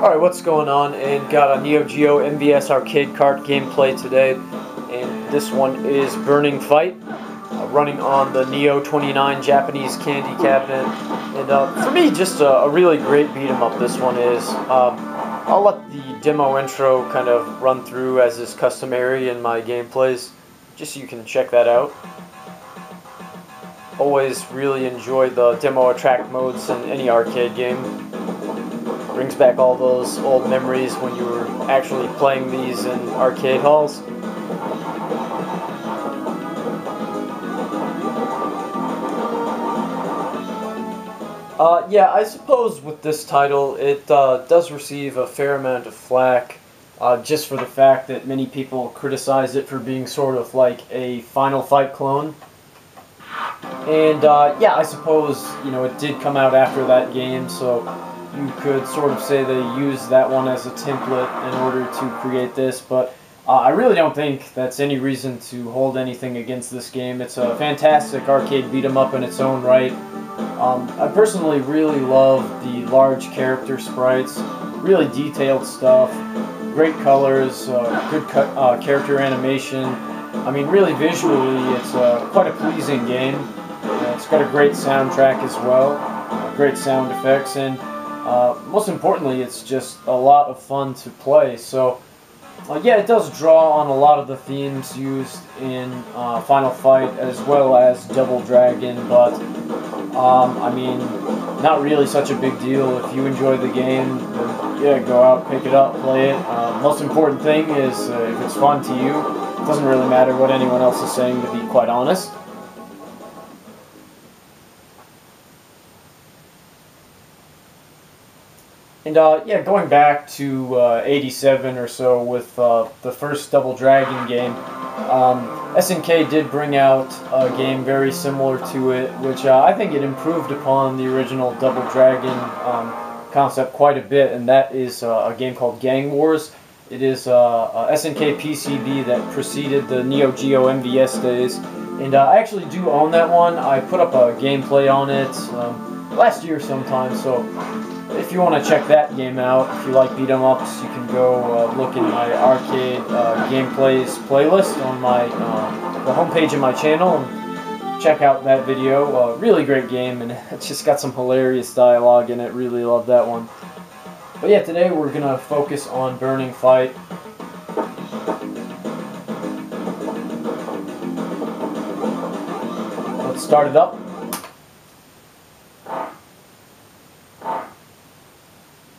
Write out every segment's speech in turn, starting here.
Alright, what's going on? And got a Neo Geo MVS arcade card gameplay today. And this one is Burning Fight, running on the Neo 29 Japanese candy cabinet. And for me, just a really great beat 'em up this one is. I'll let the demo intro kind of run through as is customary in my gameplays, just so you can check that out. Always really enjoy the demo attract modes in any arcade game. Brings back all those old memories when you were actually playing these in arcade halls. Yeah, I suppose with this title it does receive a fair amount of flack, just for the fact that many people criticize it for being sort of like a Final Fight clone. And yeah, I suppose, you know, it did come out after that game, so you could sort of say they used that one as a template in order to create this, but I really don't think that's any reason to hold anything against this game. It's a fantastic arcade beat 'em up in its own right. I personally really love the large character sprites, really detailed stuff, great colors, good character animation. I mean, really visually, it's quite a pleasing game. It's got a great soundtrack as well, great sound effects, and most importantly, it's just a lot of fun to play. So, yeah, it does draw on a lot of the themes used in Final Fight as well as Double Dragon, but I mean, not really such a big deal. If you enjoy the game, then yeah, go out, pick it up, play it. Most important thing is if it's fun to you, it doesn't really matter what anyone else is saying, to be quite honest. And yeah, going back to 87 or so with the first Double Dragon game, SNK did bring out a game very similar to it, which I think it improved upon the original Double Dragon concept quite a bit, and that is a game called Gang Wars. It is a SNK PCB that preceded the Neo Geo MVS days, and I actually do own that one. I put up a gameplay on it last year sometime, so if you want to check that game out, if you like beat 'em ups, you can go look in my arcade gameplays playlist on my the homepage of my channel and check out that video. Really great game, and it's just got some hilarious dialogue in it. Really love that one. But yeah, today we're gonna focus on Burning Fight. Let's start it up.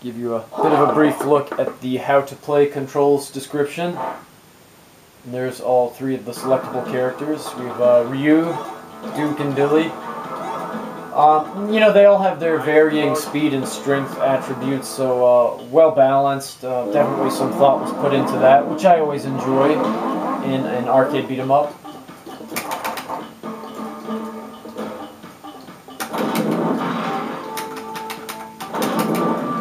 Give you a bit of a brief look at the how to play controls description. And there's all three of the selectable characters. We have Ryu, Duke, and Dilly. You know, they all have their varying speed and strength attributes, so well balanced. Definitely some thought was put into that, which I always enjoy in an arcade beat 'em up.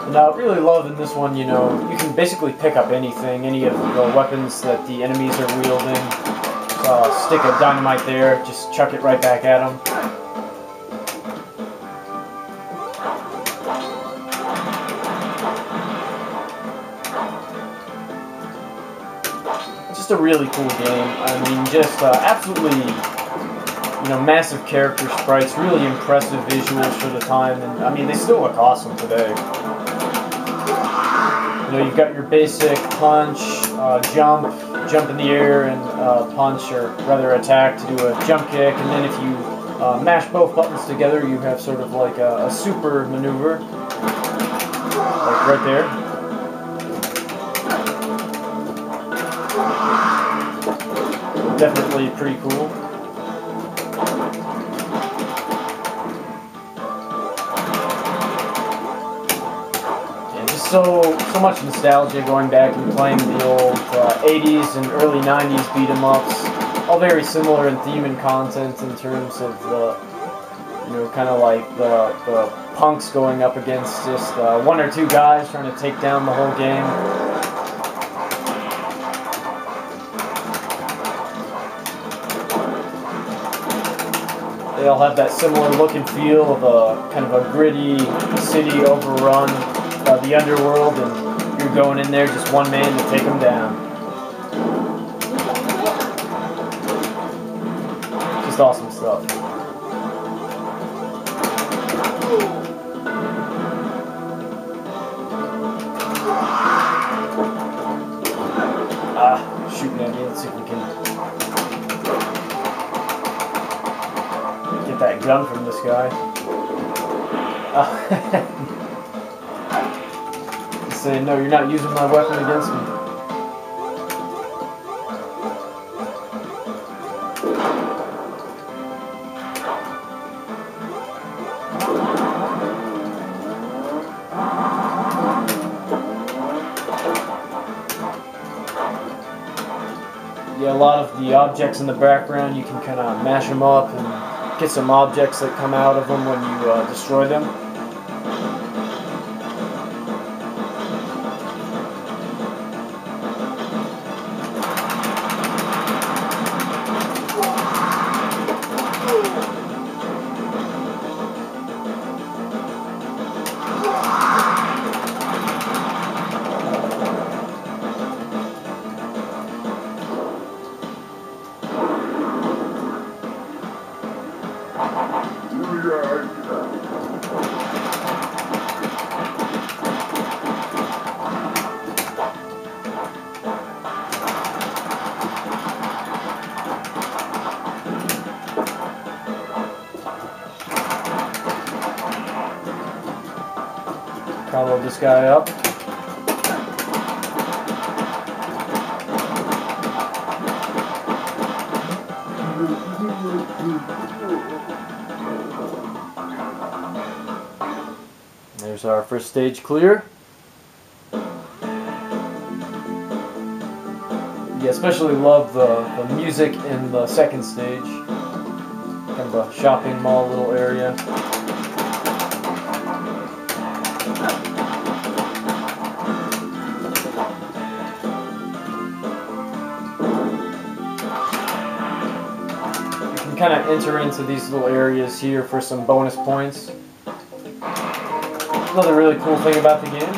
And I really love in this one, you know, you can basically pick up anything, any of the weapons that the enemies are wielding. Stick a dynamite there, just chuck it right back at them. Just a really cool game. I mean, just absolutely, you know, massive character sprites, really impressive visuals for the time, and I mean, they still look awesome today. You know, you've got your basic punch, jump in the air, and punch, or rather attack to do a jump kick, and then if you mash both buttons together, you have sort of like a super maneuver, like right there. Definitely pretty cool. So much nostalgia going back and playing the old 80s and early 90s beat 'em ups, all very similar in theme and content in terms of the, you know, kind of like the punks going up against just one or two guys trying to take down the whole game. They all have that similar look and feel of a kind of a gritty city overrun by the underworld, and You're going in there, just one man to take them down. Just awesome stuff. Shooting at me. Let's see if we can get that gun from this guy. He's saying, no, you're not using my weapon against me. Yeah, a lot of the objects in the background, you can kind of mash them up and get some objects that come out of them when you destroy them. Combo this guy up. There's our first stage clear. Yeah, especially love the music in the second stage. Kind of a shopping mall little area. Kind of enter into these little areas here for some bonus points. Another really cool thing about the game.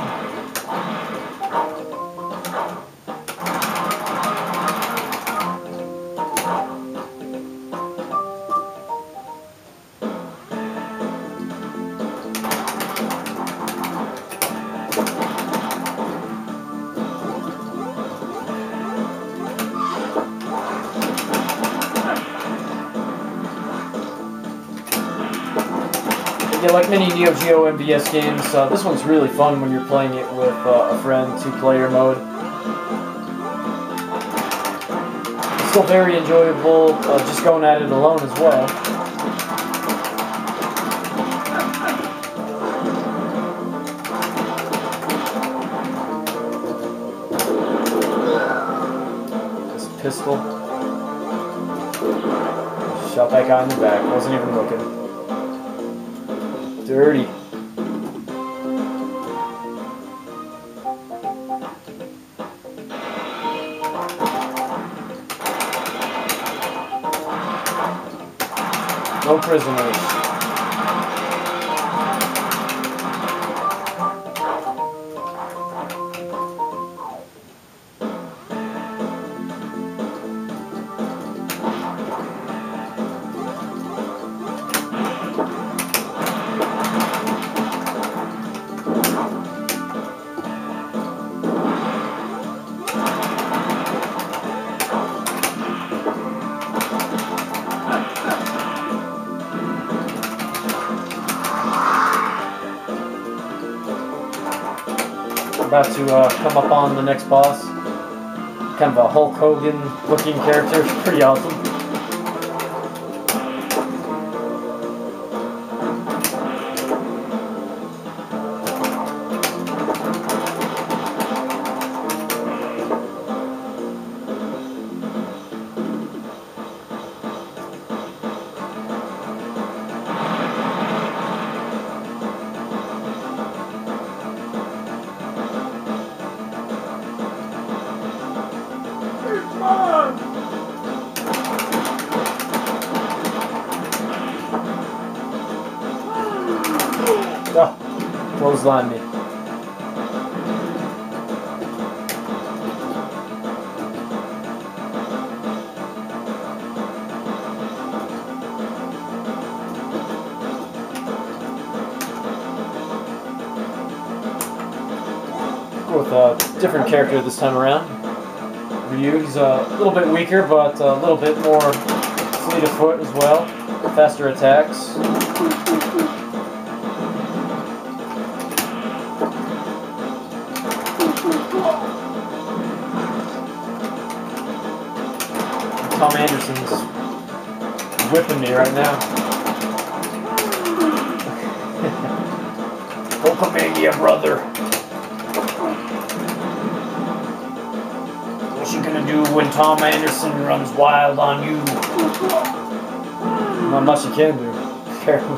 Yeah, like many Neo Geo MVS games, this one's really fun when you're playing it with a friend, 2-player mode. It's still very enjoyable just going at it alone as well. This pistol. Shot that guy in the back, wasn't even looking. Dirty. No prisoners. About to come up on the next boss. Kind of a Hulk Hogan looking character, pretty awesome. Oh, clothesline me. a different character this time around. Ryu, he's a little bit weaker, but a little bit more fleet of foot as well. Faster attacks. Tom Anderson's whipping me right now. Hulkamania, brother. What you gonna do when Tom Anderson runs wild on you? Not much you can do, apparently.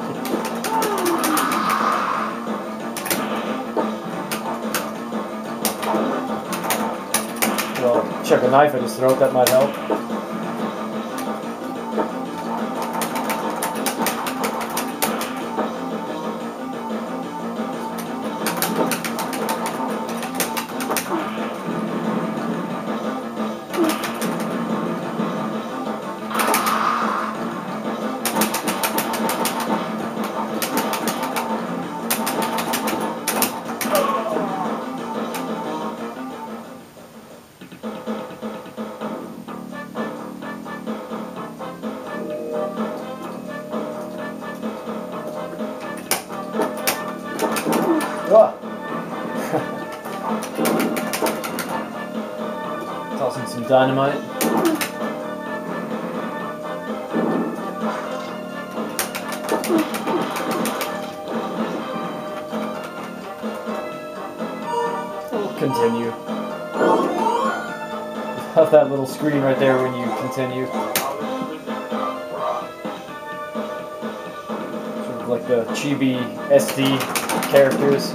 Well, chuck a knife at his throat, that might help. Tossing some dynamite. We'll continue. Have that little screen right there when you continue. Sort of like the chibi SD characters.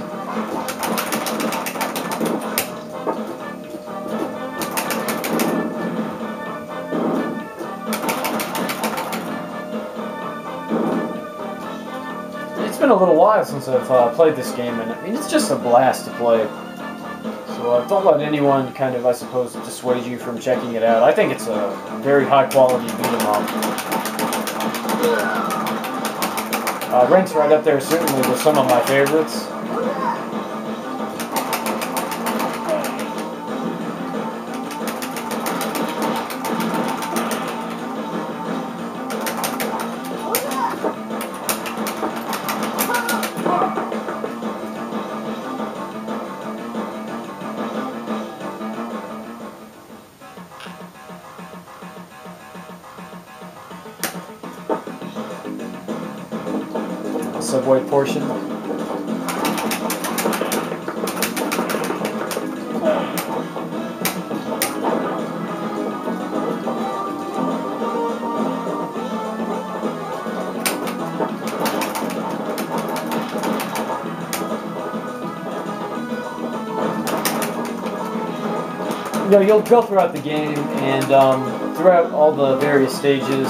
It's been a little while since I've played this game, and I mean, it's just a blast to play. So don't let anyone kind of, I suppose, dissuade you from checking it out. I think it's a very high-quality beat-em-up. Ranks right up there, certainly, with some of my favorites. Subway portion. You know, you'll go throughout the game and throughout all the various stages.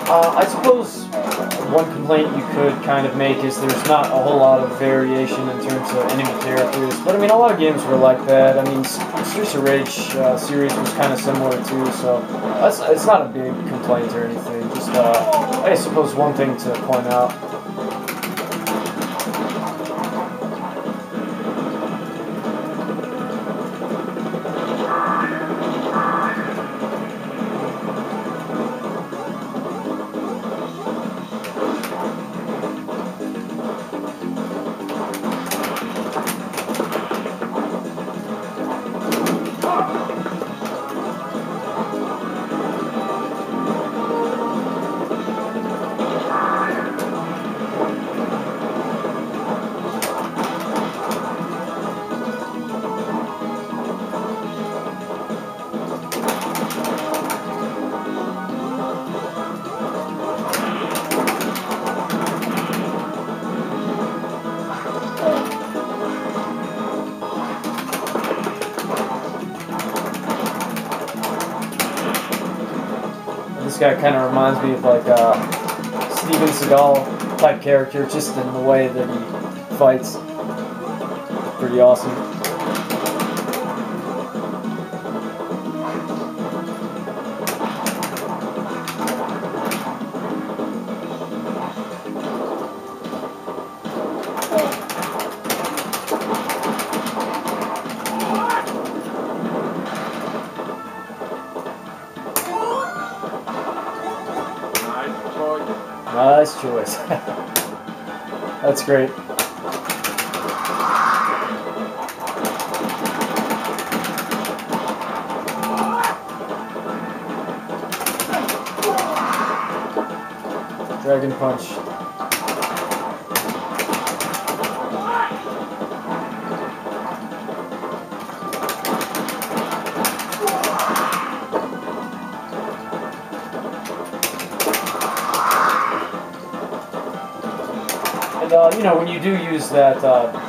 I suppose one complaint you could kind of make is there's not a whole lot of variation in terms of enemy characters, but I mean, a lot of games were like that. I mean, Streets of Rage series was kind of similar too, so it's not a big complaint or anything. Just, I suppose one thing to point out. This guy kind of reminds me of like a Steven Seagal type character, just in the way that he fights. Pretty awesome. Nice choice. That's great. Dragon Punch. And you know, when you do use that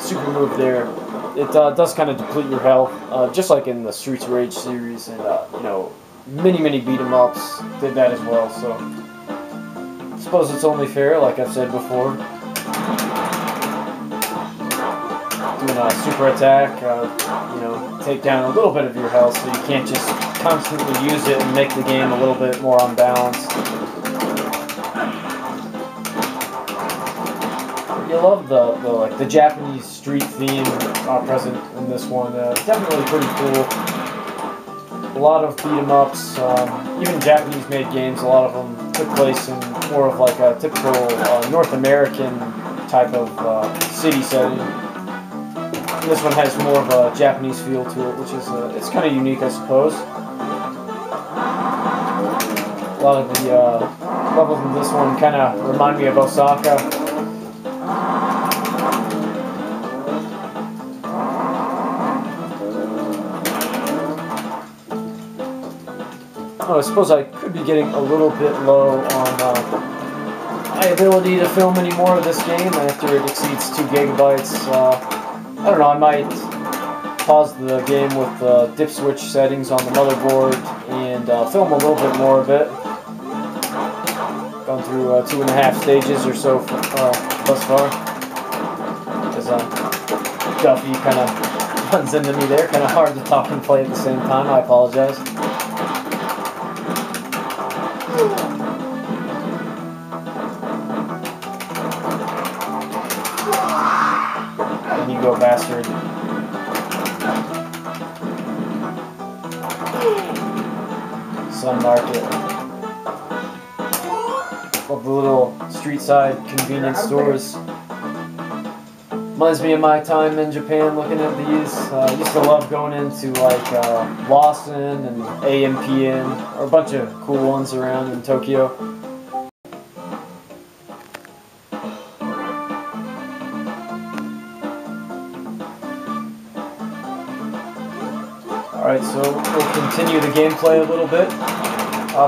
super move there, it does kind of deplete your health, just like in the Streets of Rage series, and you know, many beat 'em ups did that as well. So I suppose it's only fair, like I've said before. Doing a super attack, you know, take down a little bit of your health, so you can't just constantly use it and make the game a little bit more unbalanced. You love the Japanese street theme present in this one. Definitely pretty cool. A lot of beat 'em ups, even Japanese made games. A lot of them took place in more of like a typical North American type of city setting. And this one has more of a Japanese feel to it, which is it's kind of unique, I suppose. A lot of the levels in this one kind of remind me of Osaka. I suppose I could be getting a little bit low on my ability to film any more of this game after it exceeds 2 gigabytes. I don't know, I might pause the game with the dip switch settings on the motherboard and film a little bit more of it. Gone through 2.5 stages or so thus far. Because Duffy kind of runs into me there, kind of hard to talk and play at the same time, I apologize. And you go bastard. Sun Market. Love the little street side convenience stores. Reminds me of my time in Japan looking at these. I used to love going into like Lawson and AMPM, or a bunch of cool ones around in Tokyo. Alright, so we'll continue the gameplay a little bit.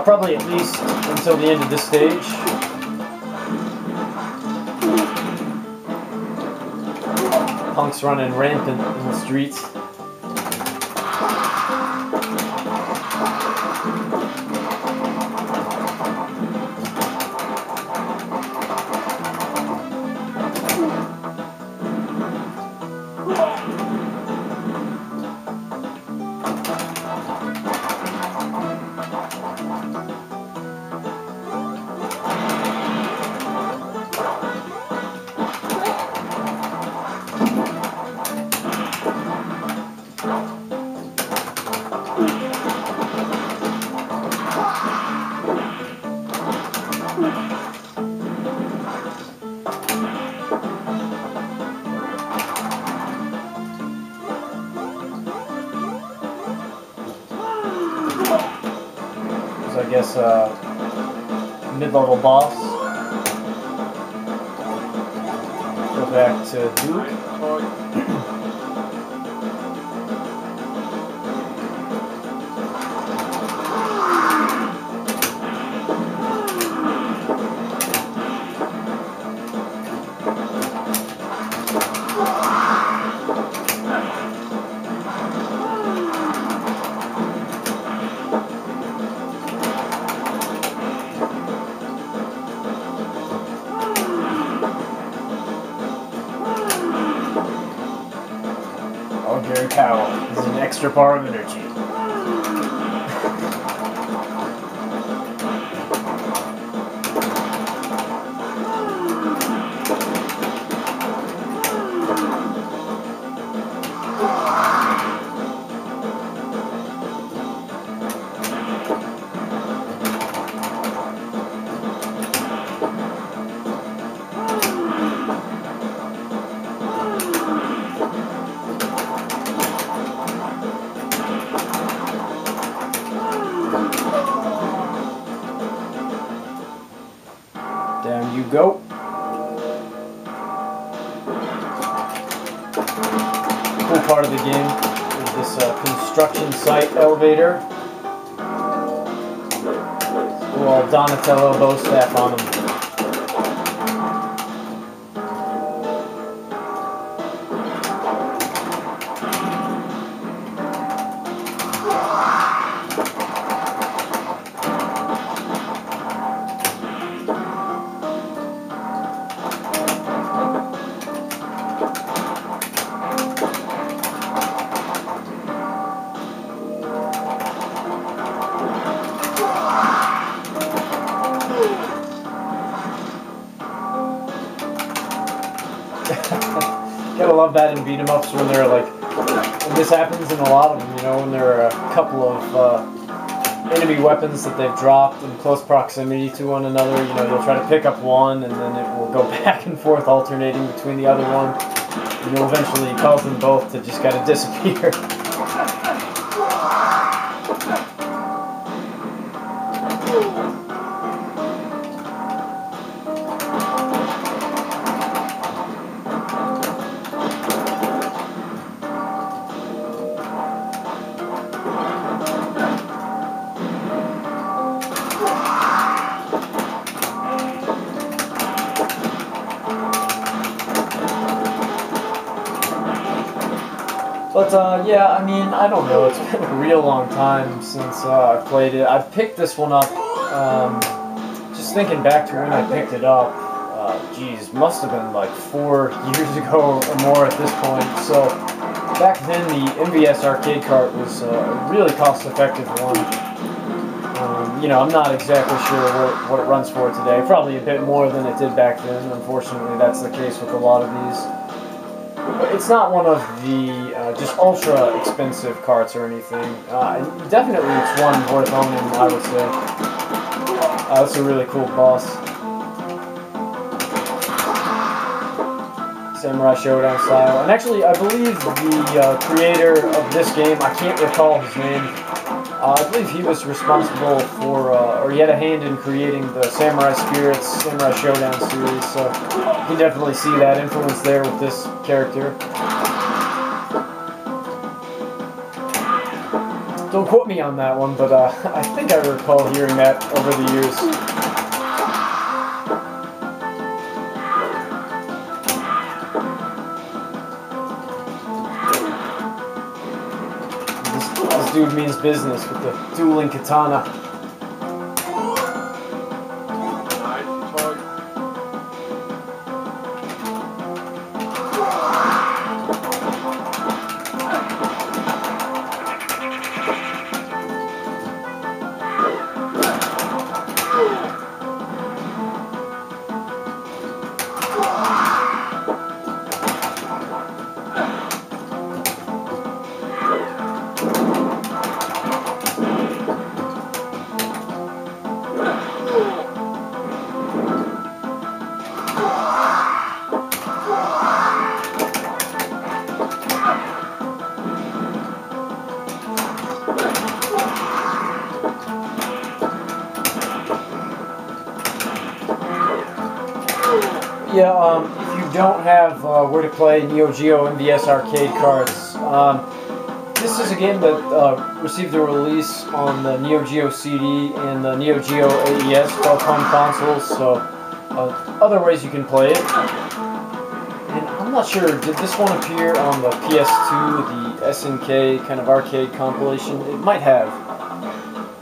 Probably at least until the end of this stage. Punks running rampant in the streets. I guess mid-level boss. Go back to Duke. Gary Powell. This is an extra bar of energy. you go. Cool part of the game is this construction site elevator. Little Donatello bow staff on them. Gotta love that in beat 'em ups when they're like, and this happens in a lot of them, you know, when there are a couple of enemy weapons that they've dropped in close proximity to one another. You know, you'll try to pick up one and then it will go back and forth alternating between the other one, and you'll eventually cause them both to just kind of disappear. But yeah, I mean, I don't know, it's been a real long time since I played it. I picked this one up, just thinking back to when I picked it up, geez, must have been like 4 years ago or more at this point. So back then the MVS arcade cart was a really cost-effective one. You know, I'm not exactly sure what it runs for today. Probably a bit more than it did back then. Unfortunately, that's the case with a lot of these. But it's not one of the just ultra expensive carts or anything. Definitely it's one worth owning, I would say. That's a really cool boss. Samurai Showdown style. And actually, I believe the creator of this game, I can't recall his name, I believe he was responsible for, or he had a hand in creating the Samurai Spirits Samurai Showdown series, so you can definitely see that influence there with this character. Don't quote me on that one, but I think I recall hearing that over the years. This dude means business with the dueling katana. Yeah, if you don't have where to play Neo Geo MVS arcade carts, this is a game that received a release on the Neo Geo CD and the Neo Geo AES, both home consoles, so other ways you can play it. And I'm not sure, did this one appear on the PS2, the SNK kind of arcade compilation? It might have.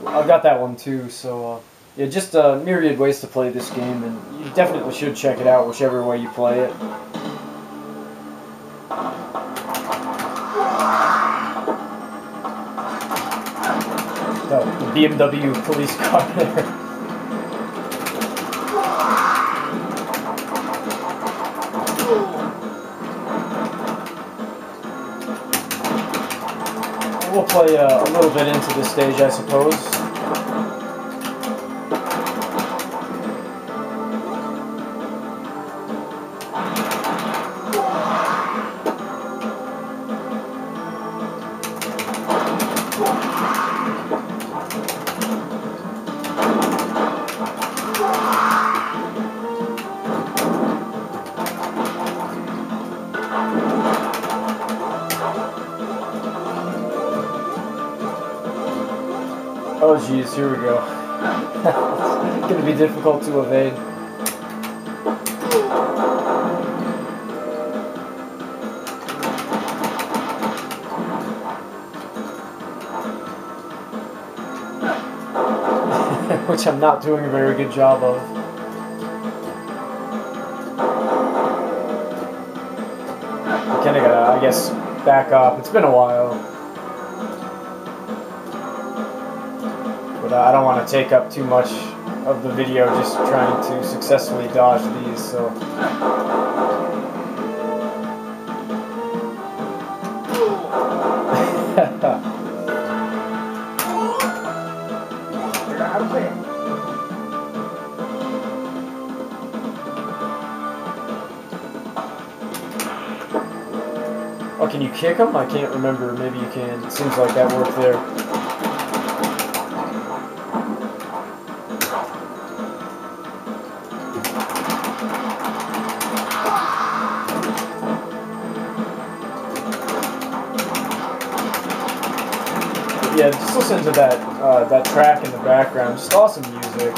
I've got that one too, so yeah, just myriad ways to play this game, and you definitely should check it out whichever way you play it. The BMW police car there. We'll play a little bit into this stage, I suppose. Oh geez, here we go. It's gonna be difficult to evade. Which I'm not doing a very good job of. I kinda gotta, I guess, back up. It's been a while. But I don't want to take up too much of the video just trying to successfully dodge these, so... Oh, can you kick them? I can't remember. Maybe you can. It seems like that worked there. Yeah, just listen to that that track in the background. Just awesome music.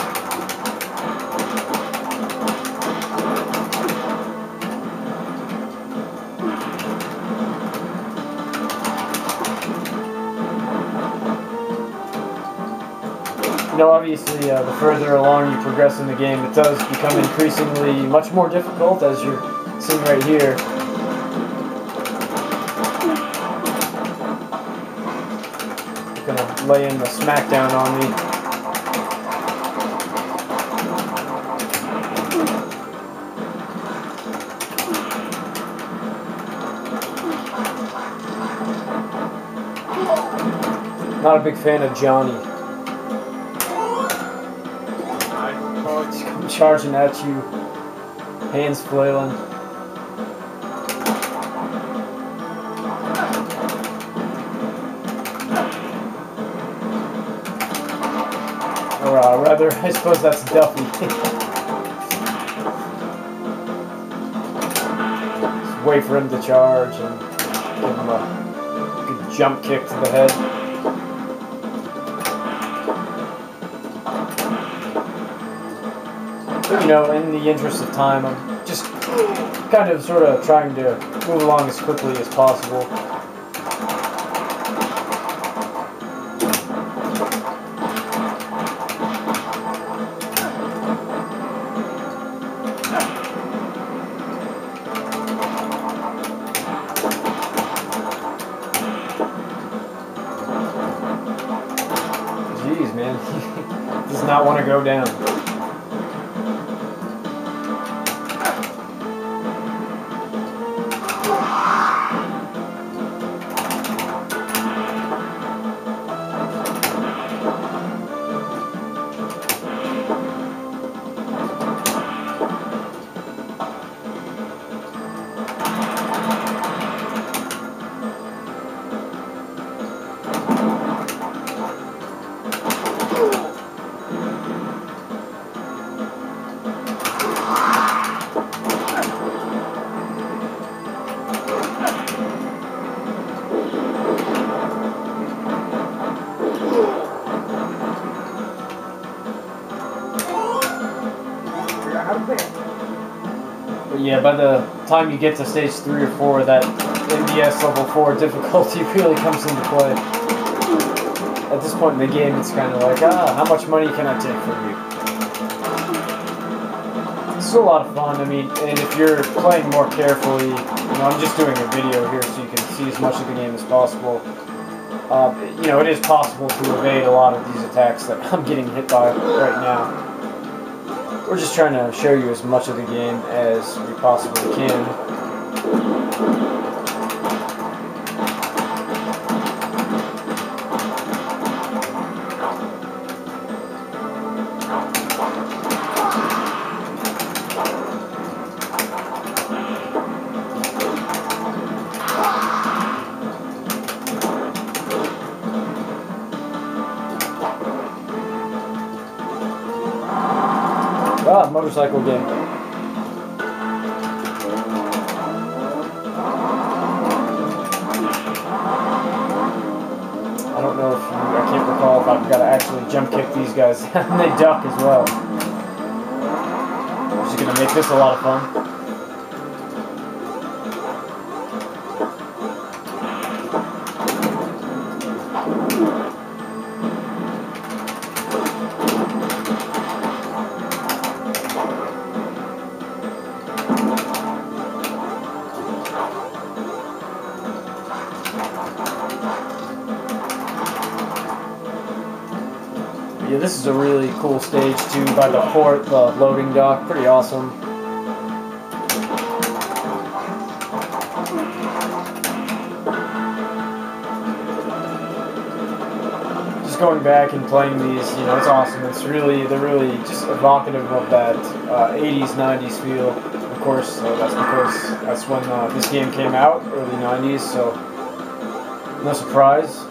You know, obviously, the further along you progress in the game, it does become increasingly much more difficult, as you're seeing right here. Gonna lay in the smackdown on me. Not a big fan of Johnny. I'm charging at you, hands flailing. Or rather, I suppose that's Duffy. Just wait for him to charge and give him a good jump kick to the head. But, you know, in the interest of time, I'm just kind of sort of trying to move along as quickly as possible. Jeez, man, he does not want to go down. But yeah, by the time you get to stage 3 or 4, that MVS level 4 difficulty really comes into play. At this point in the game, it's kind of like, how much money can I take from you? It's still a lot of fun. I mean, and if you're playing more carefully, you know, I'm just doing a video here so you can see as much of the game as possible. You know, it is possible to evade a lot of these attacks that I'm getting hit by right now. We're just trying to show you as much of the game as we possibly can. Motorcycle game. I don't know if I can't recall if I've got to actually actually jump kick these guys, and they duck as well. Which is going to make this a lot of fun. Yeah, this is a really cool stage too by the port, the loading dock, pretty awesome. Just going back and playing these, you know, it's awesome. It's really, they're really just evocative of that 80s, 90s feel. Of course, that's because that's when this game came out, early 90s, so no surprise.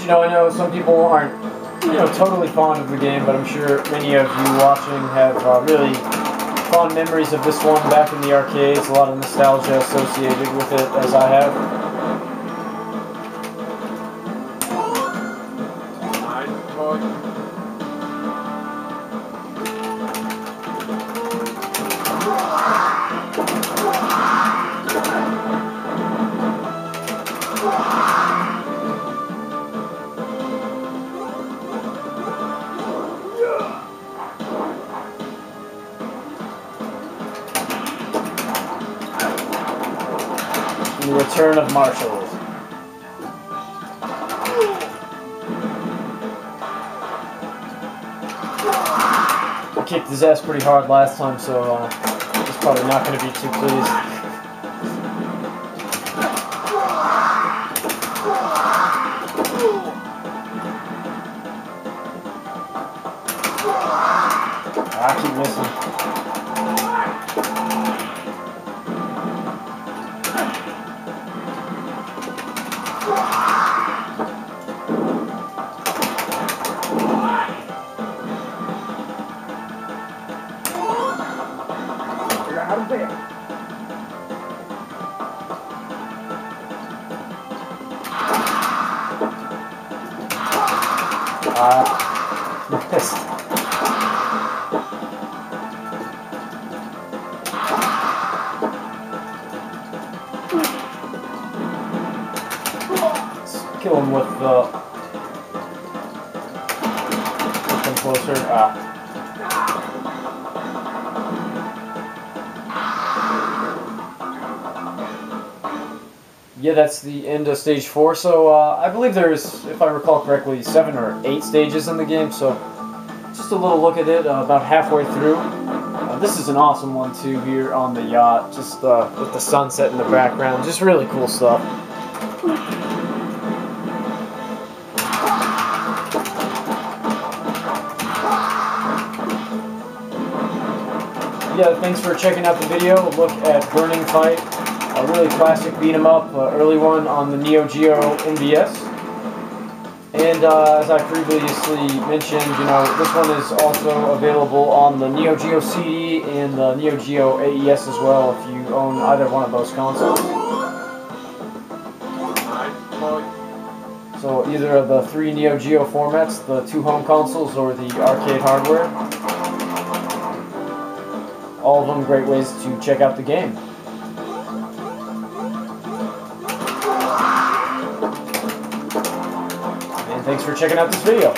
You know, I know some people aren't, you know, totally fond of the game, but I'm sure many of you watching have really fond memories of this one back in the arcades. A lot of nostalgia associated with it, as I have. The return of marshals. I kicked his ass pretty hard last time, so he's probably not going to be too pleased. I keep missing. Missed. Let's kill him with the... Come closer. Yeah, that's the end of stage 4. So I believe there's, if I recall correctly, 7 or 8 stages in the game. So just a little look at it about halfway through. This is an awesome one too here on the yacht, just with the sunset in the background. Just really cool stuff. Yeah, thanks for checking out the video. Look at Burning Fight. A really classic beat 'em up, early one on the Neo Geo MVS. And as I previously mentioned, you know, this one is also available on the Neo Geo CD and the Neo Geo AES as well if you own either one of those consoles. So either of the 3 Neo Geo formats, the 2 home consoles or the arcade hardware. All of them great ways to check out the game. Thanks for checking out this video.